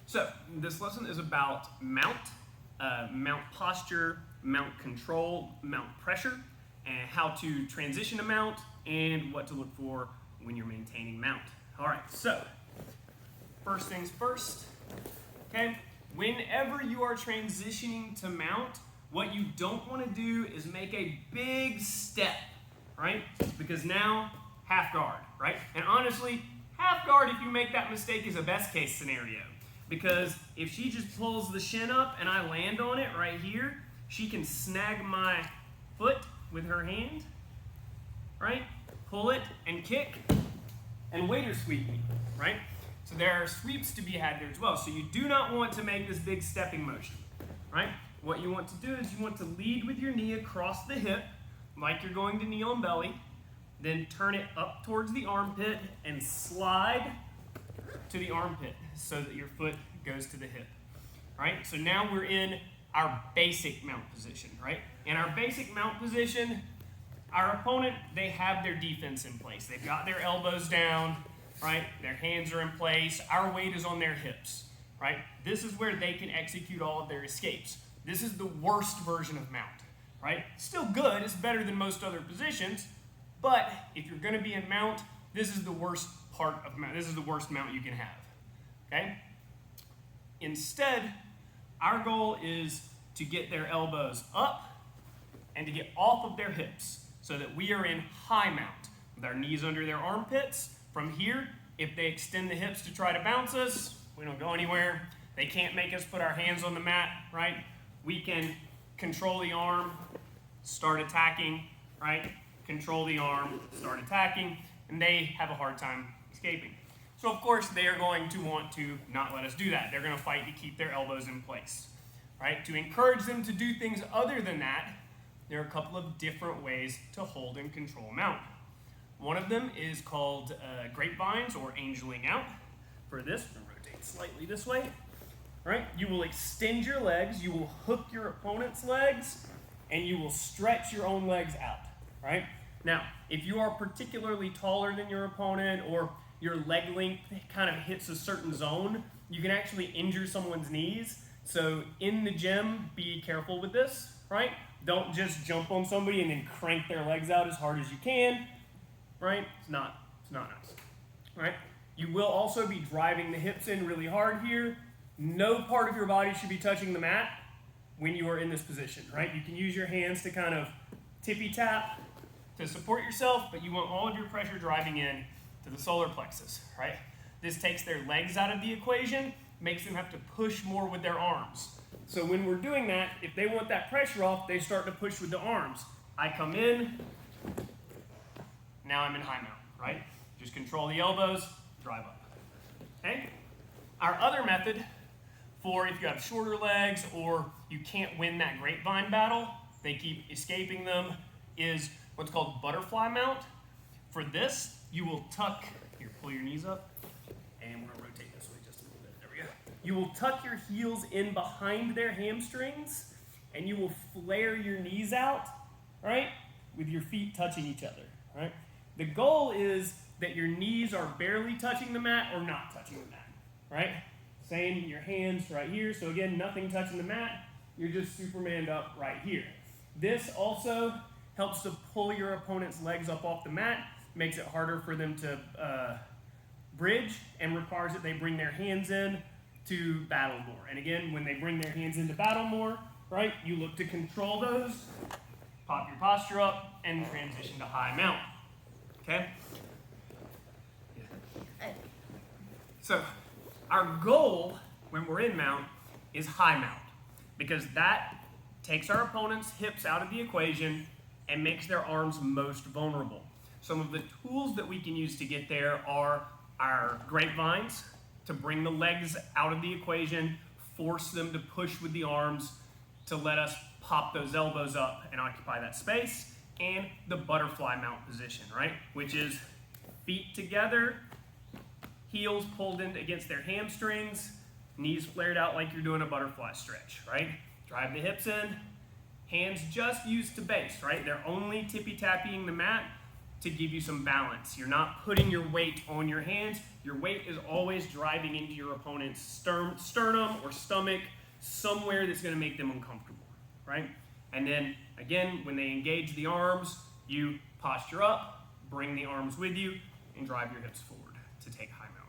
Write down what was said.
So this lesson is about mount, mount posture, mount control, mount pressure, and how to transition to mount and what to look for when you're maintaining mount. All right, so first things first, okay? Whenever you are transitioning to mount, what you don't want to do is make a big step, right? Because now, half guard, right? And honestly, half guard, if you make that mistake, is a best case scenario. Because if she just pulls the shin up and I land on it right here, she can snag my foot with her hand, right? Pull it and kick, and waiter sweep me, right? So there are sweeps to be had there as well. So you do not want to make this big stepping motion, right? What you want to do is you want to lead with your knee across the hip, like you're going to knee on belly, then turn it up towards the armpit and slide to the armpit so that your foot goes to the hip, right? So now we're in our basic mount position, right? In our basic mount position, our opponent, they have their defense in place. They've got their elbows down, right? Their hands are in place. Our weight is on their hips, right? This is where they can execute all of their escapes. This is the worst version of mount, right? Still good, it's better than most other positions, but if you're gonna be in mount, this is the worst part of mount. This is the worst mount you can have, okay? Instead, our goal is to get their elbows up and to get off of their hips so that we are in high mount with our knees under their armpits. From here, if they extend the hips to try to bounce us, we don't go anywhere. They can't make us put our hands on the mat, right? We can control the arm, start attacking, right? Control the arm, start attacking, and they have a hard time escaping. So of course, they are going to want to not let us do that. They're gonna fight to keep their elbows in place, right? To encourage them to do things other than that, there are a couple of different ways to hold and control mount. One of them is called grapevines or angeling out. For this, I'm gonna rotate slightly this way, right? You will extend your legs, you will hook your opponent's legs, and you will stretch your own legs out, right? Now, if you are particularly taller than your opponent or your leg length kind of hits a certain zone, you can actually injure someone's knees. So in the gym, be careful with this, right? Don't just jump on somebody and then crank their legs out as hard as you can, right? It's not nice, right? You will also be driving the hips in really hard here. No part of your body should be touching the mat when you are in this position, right? You can use your hands to kind of tippy tap to support yourself, but you want all of your pressure driving in to the solar plexus, right? This takes their legs out of the equation, makes them have to push more with their arms. So when we're doing that, if they want that pressure off, they start to push with the arms. I come in, now I'm in high mount, right? Just control the elbows, drive up, okay? Our other method for if you have shorter legs or you can't win that grapevine battle, they keep escaping them, is what's called butterfly mount. For this, you will tuck, here, pull your knees up, and we're gonna rotate this way just a little bit, there we go. You will tuck your heels in behind their hamstrings, and you will flare your knees out, right? With your feet touching each other, right? The goal is that your knees are barely touching the mat or not touching the mat, right? Same, your hands right here. So again, nothing touching the mat. You're just Supermaned up right here. This also helps to pull your opponent's legs up off the mat, makes it harder for them to bridge, and requires that they bring their hands in to battle more. And again, when they bring their hands into battle more, right, you look to control those, pop your posture up, and transition to high mount. Okay? So, our goal when we're in mount is high mount, because that takes our opponent's hips out of the equation and makes their arms most vulnerable. Some of the tools that we can use to get there are our grapevines, to bring the legs out of the equation, force them to push with the arms to let us pop those elbows up and occupy that space, and the butterfly mount position, right? Which is feet together, heels pulled in against their hamstrings, knees flared out like you're doing a butterfly stretch, right? Drive the hips in, hands just used to base, right? They're only tippy-tapping the mat to give you some balance. You're not putting your weight on your hands. Your weight is always driving into your opponent's sternum or stomach, somewhere that's going to make them uncomfortable, right? And then, again, when they engage the arms, you posture up, bring the arms with you, and drive your hips forward to take high mount.